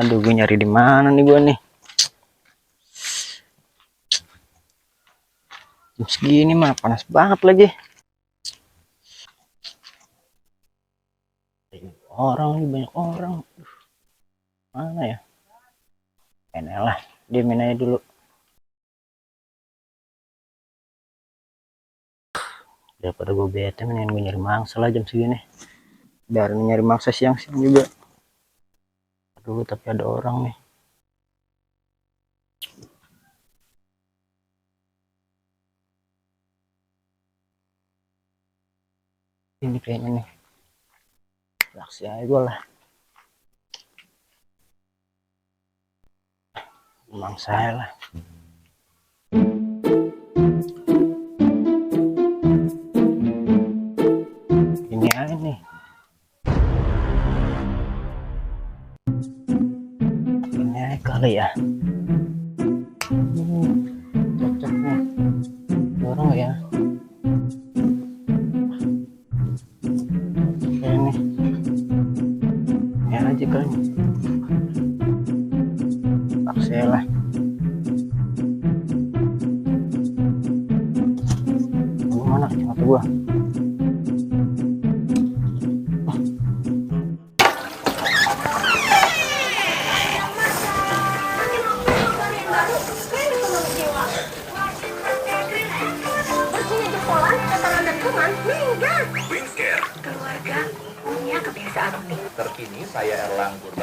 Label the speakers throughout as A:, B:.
A: Aduh, gue nyari di mana nih gue nih? Jam segini mah panas banget lagi. Orang nih, banyak orang. Mana ya? Enak lah, diemin aja dulu. Daripada gue bete, mendingan gue nyari mangsa lah jam segini. Biar nyari mangsa siang-siang juga. Aduh, tapi ada orang nih. Ini kayaknya nih. Laksi aja gue lah. Mangsa lah. Ini aja nih. Ini aja kali ya. Cocok nih. Orang gak ya? Ini. Ya aja kan. Laksi lah. Mana kacamata gua?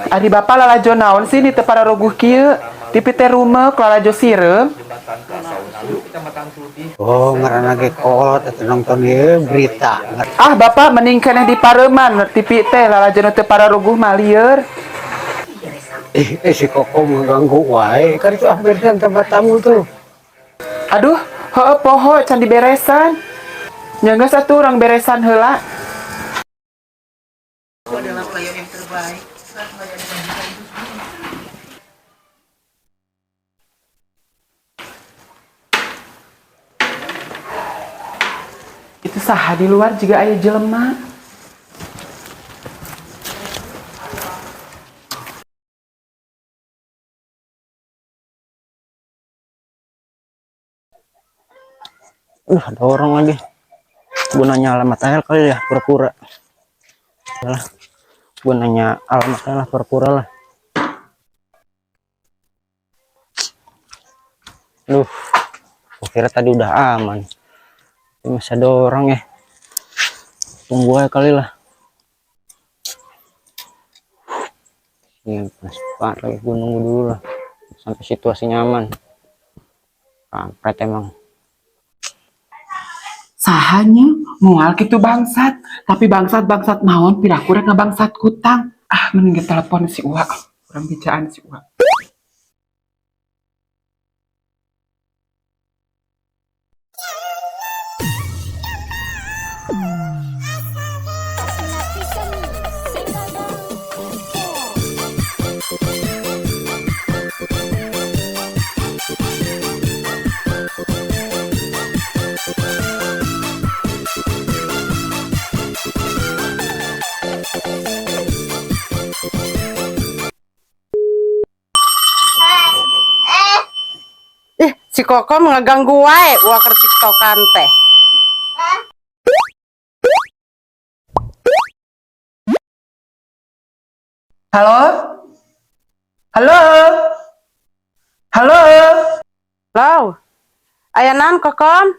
B: Adi bapak lalajo naon sih di tepara roguh kieu di pite rumah lalajo sireum.
C: Oh, ngaranna ge kolot eta nonton ieu berita.
B: Ah bapak mending keneh di pareman ti pite lalajo nu teu para roguh mah lieur.
C: Si Koko mengganggu wae. Kan itu beresan tempat tamu tuh.
B: Aduh, heueuh poho can diberesan. Nya geus atuh urang beresan heula. Adalah pelayan yang terbaik. Itu saha di luar juga aya jelema.
A: Ada orang lagi. Gue nanya alamat aja kali ya, pura-pura. Yalah, gue nanya alamat aja lah, pura-pura lah. Duh, gue kira tadi udah aman. Tapi masih ada orang ya. Tunggu aja kali lah. Ini panas banget lagi, gue nunggu dulu lah. Sampai situasi nyaman. Kampret emang.
B: Sahanya mual gitu bangsat, tapi bangsat naon pira-pira ngabangsat kutang. Ah mending telepon si Uwa, kurang bicaan si Uwa.
D: Si Kokom ngeganggu wae ulah keur tiktokan teh.
B: Halo? Halo? Halo?
D: Low. Aya naon Kokom?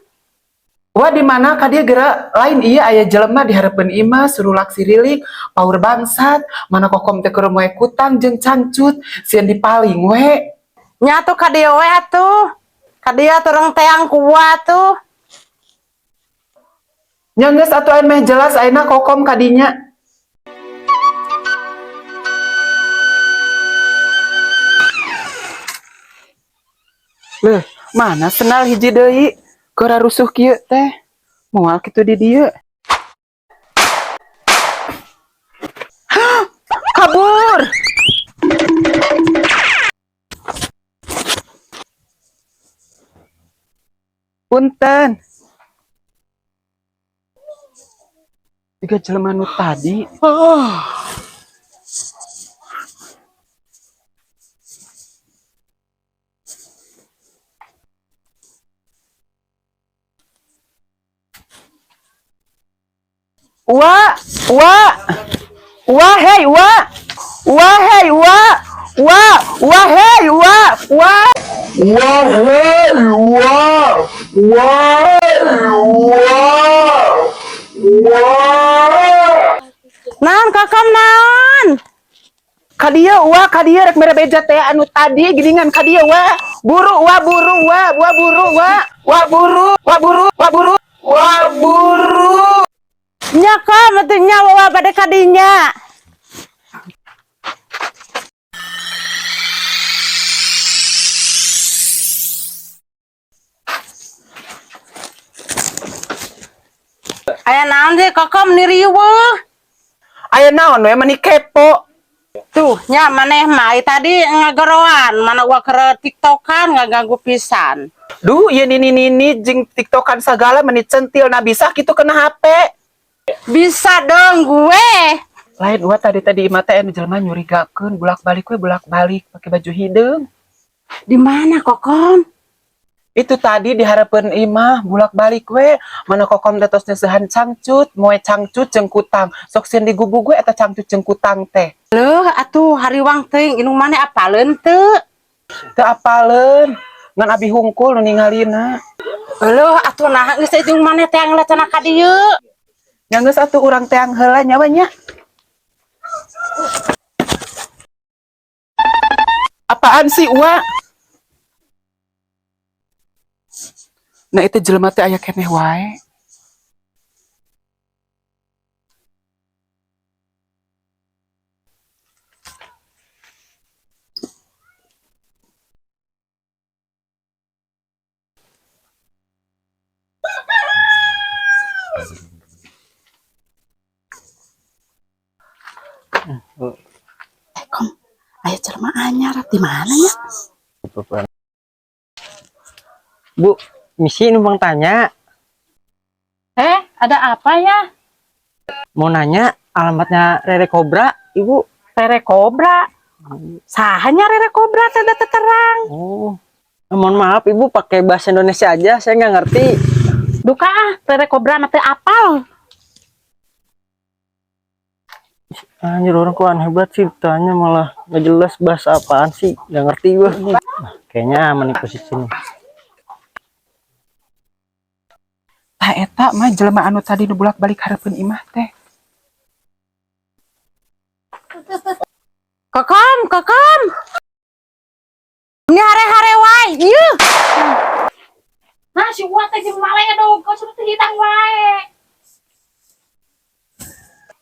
B: Wah di mana ka dia geura lain iya aya jelema di hareupeun imah suruh laksi rilik paur bangsat mana Kokom teh keur moe kutang jeung cancut sieun dipaling we.
D: Nya atuh ka dieu we atuh. Ka dieu turang teang kuat tuh.
B: Nya geus atuh aya meh jelas ayeuna Kokom ka dinya. Leuh, mana senal hiji deui? Keur rusuh kieu teh. Moal kitu di dieu. Kabur. Punten. Tiga jelema nu tadi. Ua, ua, ua, hei, ua, ua, hei, ua, ua, ua, hei, ua, ua.
D: Naon kokom naon?
B: Kadia ua, kadia rek mere beja teh anu tadi gidingan kadia ua. Buru ua, buru ua, ua buru ua, ua buru, ua buru, ua buru, ua buru.
D: Nya kom atuh nya wawa bade kadinya. Aya naon sih kokom niriweuh?
B: Aya naon we mani kepo.
D: Tuh, nya maneh mah tadi ngagoroan, mana gua ke TikTokan ngaganggu pisan.
B: Duh, ieu nini jeung TikTokan sagala meni centil na bisa kitu kena HP.
D: Bisa dong gue.
B: Lain ua tadi imah teh anu jelema nyurigakeun bulak-balik we bulak-balik pakai baju hideung.
D: Di mana kokom?
B: Itu tadi di harapan imah bulak-balik we mana kokom datos nesehan cangcut moe cangcut jeung kutang sok sieun digubug we eta cangcut jeung kutang teh.
D: Leuh atuh hariwang teuing inung maneh apaleun teu?
B: Teu apaleun ngan abi hungkul nu ningalina.
D: Leuh atuh nah geus inung maneh teh ngalecenah ka dieu.
B: Nya geus atuh urang teh heula nya we nya. Apaan sih ua? Nah itu jelema teh aya keneh wae.
D: Aya jelema anyar di mana ya?
A: Bu, misi numpang tanya.
D: Ada apa ya?
A: Mau nanya alamatnya Rere Cobra, Ibu.
D: Rere Cobra. Sahanya Rere Cobra tanda terang.
A: Oh, mohon maaf Ibu pakai bahasa Indonesia aja, saya nggak ngerti.
D: Duka Rere Cobra mah teu apal.
A: Anjir orang kok aneh banget sih tanya malah nggak jelas bahasa apaan sih, nggak ngerti gue. Nah, kayaknya aman di posisi ini.
B: Tah eta mah jelema anu tadi nu bulak-balik harapan imah teh.
D: Kokom, kokom. Ini hare-hare wae. Ieu. Nah, si Uwa teh jeung maleng aduh, kau suruh hitang wae.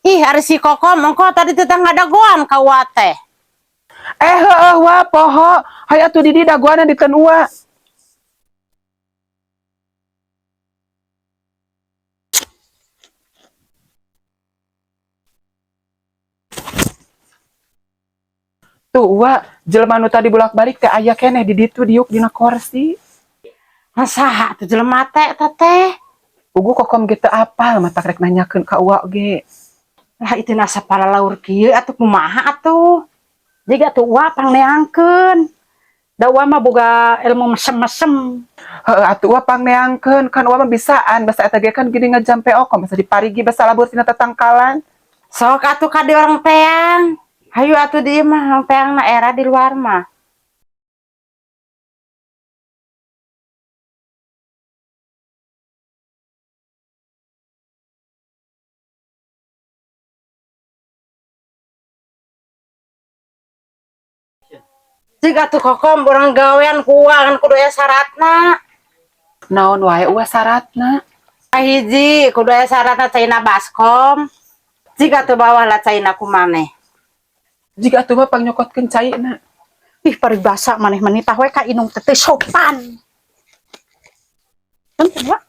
D: Ih, ari si kokom engko tadi teh ngadagoan ka Uwa teh.
B: Heueuh wa poho, hayu atuh di dieu dagoana diteun ua. Tuh ua, jelema anu tadi bolak-balik teh aya keneh di ditu diuk dina kursi.
D: Saha atuh jelema teh teteh?
B: Ugu kokom ge teu apal matak rek nanyakeun ka ua ge.
D: Lah itu nasa para laur kieu atuh kumaha atuh? Jiga tuh Uwa pangneangkeun. Da Uwa mah boga ilmu mesem-mesem.
B: Heeh atuh ua pangneangkeun kan ua mah bisaan basa eta ge kan gini ngajampe okom basa diparigi basa labur tina tatangkalan.
D: Sok atuh ka di orang teang. Hayu atuh di mah orang teang na era di luar mah. Jika tuh kokom orang gawean kuang kudu aya syaratna.
B: Naon wae ua syaratna?
D: Hiji kudu aya syaratna caina baskom. Jika tuh bawah lah caina kumaneh.
B: Jika atuh mah pangnyokotkeun caina.
D: Ih paribasa maneh-maneh tah we ka inung teh sopan. Kan coba.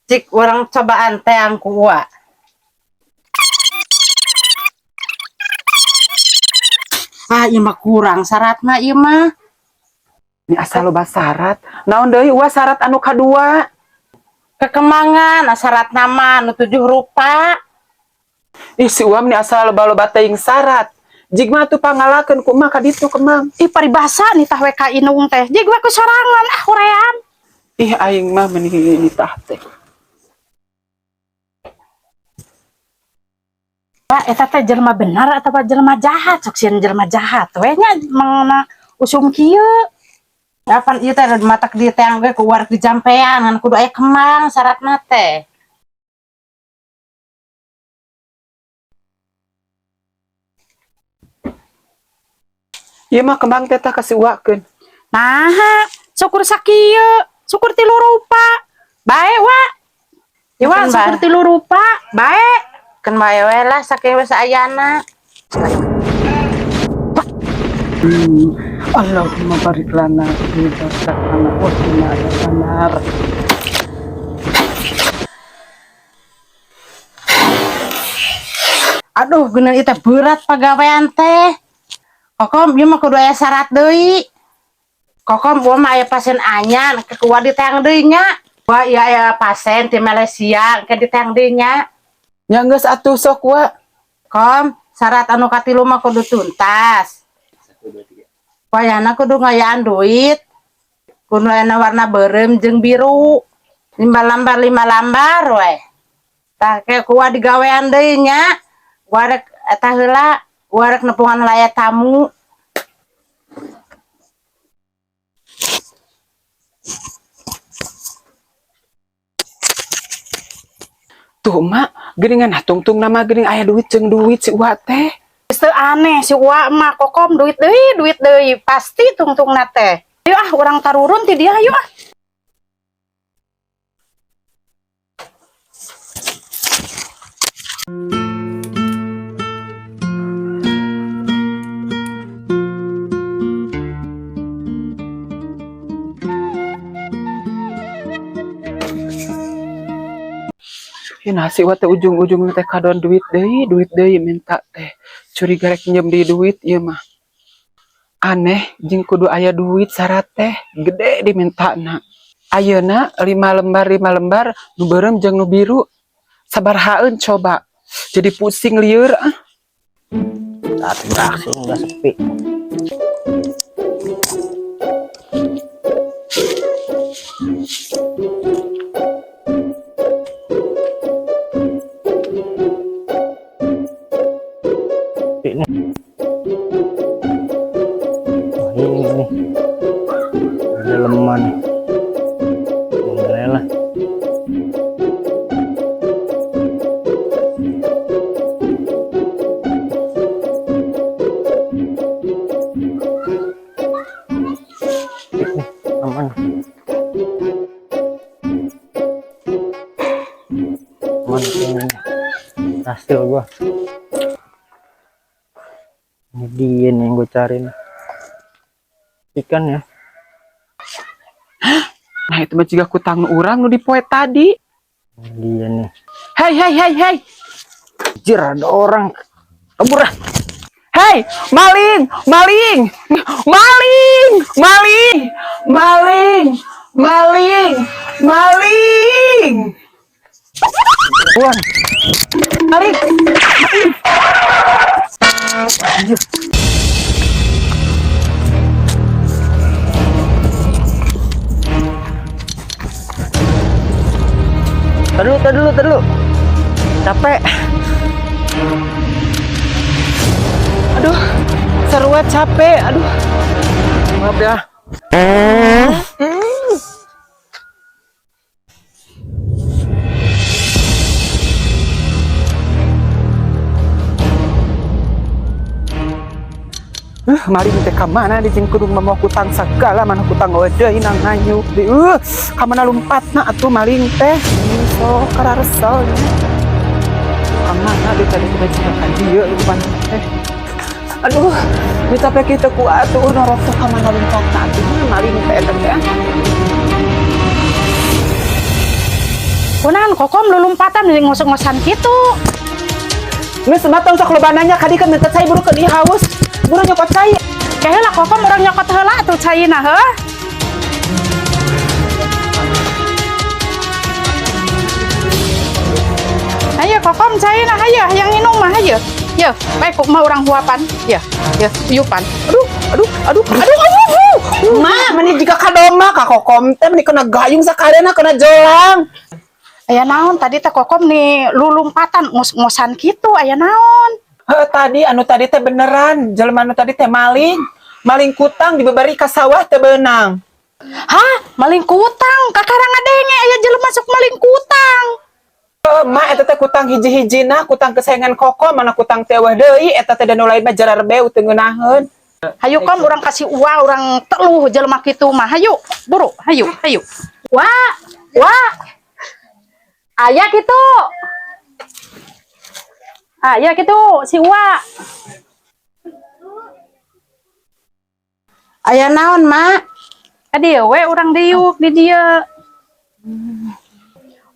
D: Cik orang cobaan teang kuat. Ieu mah kurang syaratna ieu mah.
B: Ini asal loba syarat. Naon deui ua syarat anu kadua?
D: Kekemangan syarat nama nu 7 rupa.
B: Ih si Uam nih asal loba-loba teuing syarat. Jigma tuh pangalakeun ku mah kaditu kemang.
D: Ih paribasa nitah we ka inung teh. Jig we ku sorangan hoream.
B: Ih aing mah meni nitah teh.
D: Pak eta teh jelema benar atau jelema jahat? Sok sieun jelema jahat we nya mangna usum kieu. Dapan ieu teh matak di teang ge ku wareg di jampean ngan kudu aya kemang syaratna teh.
B: Ieu mah kembang teh tah kasiwakeun.
D: Nah, syukur sakieu, syukur 3 rupa. Bae wa. Ieu wa syukur 3 rupa, bae. Kan bae we lah sakieu saayana.
B: Allahumma barik lana fi barakana wa qina adzabannar.
D: Aduh, geuneuh ieu teh berat pagawean teh. Kokom ieu mah kudu aya syarat deui. Kokom gua mah aya pasien anyar ke kuat di teang deui nya. Gua ieu aya pasien di Malaysia ke di teang deui nya.
B: Nya geus atuh sok wa.
D: Kom, syarat anu katilu mah kudu tuntas. Wayana kudu ngayaan duit. Kudu aya warna beureum jeung biru. 5 lembar we. Tah ke kuat digawean deui nya. Warek eta heula, warek nepungan layat tamu.
B: Tuh mak, geuningan tungtung nama geuning aya duit jeung duit si Uwa teh.
D: Teu aneh si Uwa mah kokom duit deui pasti tungtungna teh. Ayo ah urang tarurun ti dia ayo ah.
B: Nah si Uwa teh ujung-ujungna teh kadon duit deui minta teh. Curiga rek nyem di duit ieu mah. Aneh jeung kudu aya duit syarat teh gede dimintana. Ayeuna 5 lembar nu beureum jeung nu biru. Sabarahaeun coba. Jadi pusing lieur ah.
A: Saat beraksi udah sepi. Ini nih ada leman boleh lah. Aman aman hasil gua ini dia nih yang gue cari nih. Ikan ya.
B: Nah itu mah juga kutang urang nu dipoe tadi.
A: Ini dia nih.
B: Hei.
A: Anjir ada orang kabur ah.
B: Hei, maling.
A: Buan.
B: Maling.
A: Anjir. Tar dulu. Capek.
B: Aduh, seruat capek. Aduh.
A: Maaf ya.
B: Mari teh ka mana di jeung kudu mau kutang sagala mana kutang deui nang nganyuk di ka mana lompatna atuh maling teh so kararesel ka mana di tadi kita cina ka dieu lumpan teh aduh bisa pe kitu ku atuh norok ka mana lompatna atuh maling teh eta teh
D: Kunaon kokom lulumpatan jeung ngosok-ngosan kitu.
B: geus sebatang sok loba nanya ka dieu minta cai buru ke dieu haus buru nyokot cai
D: Kaheula kokom urang nyokot heula atuh caina heuh.
B: Ayo kokom saya nah ayo yang minum mah ayo. Yo, baik kok mau orang huapan. Ya, ya, yupan. Aduh.
E: Ma, meni jika kadoma ka kokom teh meni kena gayung sakarena kena jolang.
B: Aya naon tadi teh kokom nih lulumpatan ngos-ngosan gitu aya naon.
E: Tadi anu tadi teh beneran, jelema anu tadi teh maling. Maling kutang dibebari ka sawah teh beunang.
B: Hah, maling kutang. Kakarang ngadenge aya jelema sok maling kutang.
E: Ma eta teh kutang hiji-hijina, kutang kesayangan kokom, mana kutang teh wah deui eta teh danu lain mah jararbeu teu ngeunaheun.
B: Hayu kom orang kasih uang orang teluh jelema kitu mah. Hayu, buru, hayu. Wah. Aya kitu. Aya kitu si Wa.
D: Aya naon, Mak?
B: Adieu we urang diuk di dieu.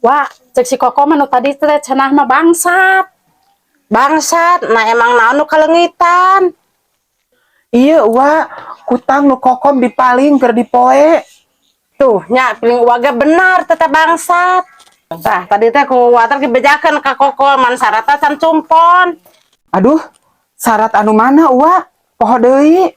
B: Wah, cek si Koko mah nu tadi teh cenah mah bangsat.
D: Bangsat, nah emang naon nu kalengitan?
E: Iya, Wa, kutang nu kokom dipaling keur dipoe.
D: Tuh, nya piling waga benar tetap bangsat. Tah, tadi teh ku water dibejakeun ka Koko man sarata can cumpon.
E: Aduh, syarat anu mana, Wa? Poho deui.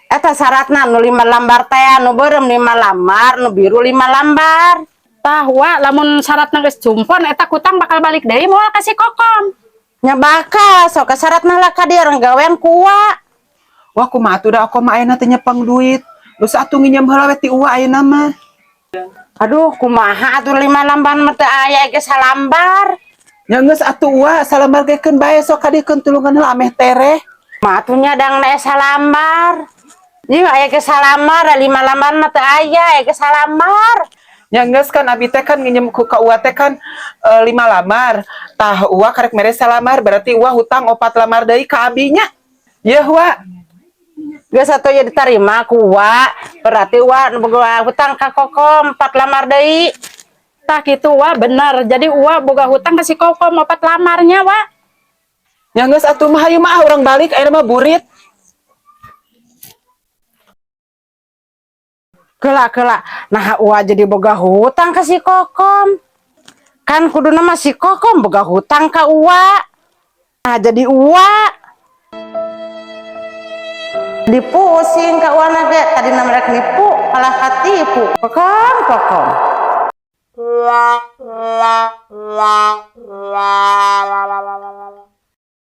D: Eta syaratna nu 5 lambar teh, nu beureum 5 lambar, nu biru 5 lambar.
B: Tah Wa lamun syaratna geus cumpon eta kutang bakal balik deui moal ka si Kokom.
D: Nya bakal sok syaratna lah ka dieu gawean kuwa.
E: Wah, kumaha atuh da aku mah ayeuna teh nyepeng duit. Terus atuh nginjem heula we ti Uwa ayeuna mah.
D: Aduh, kumaha atuh 5 lambar mah teu aya ge salambar.
E: Nya geus atuh Uwa salambargekeun bae sok kadikeun tulungan heula ameh tereh.
D: Mah atuh nya dang nae salambar. Ieu aya ge salambar, 5 lambar mah teu aya ge salambar.
E: Nya geus kan abi teh kan nginjem ku ka Uwa teh kan 5 lamar. Tah Uwa karek mere salamar berarti Uwa hutang 4 lamar deui ka abinya. Yeuh Wa.
D: Geus atuh ya diterima ku Wa, berarti Wa nu boga hutang ka Kokom 4 lamar deui.
B: Tah kitu Wa bener. Jadi Wa boga hutang ka si Kokom 4 lamarnya Wa.
E: Nya geus atuh mah hayu mah urang balik ayeuna mah burit.
D: Kelak. Nah, Wa jadi boga hutang ka si Kokom. Kan kuduna mah si Kokom boga hutang ka Wa. Nah, jadi Wa dipusing ka Wa na ge, tadi mereka nipu, malah katipu. Kokom.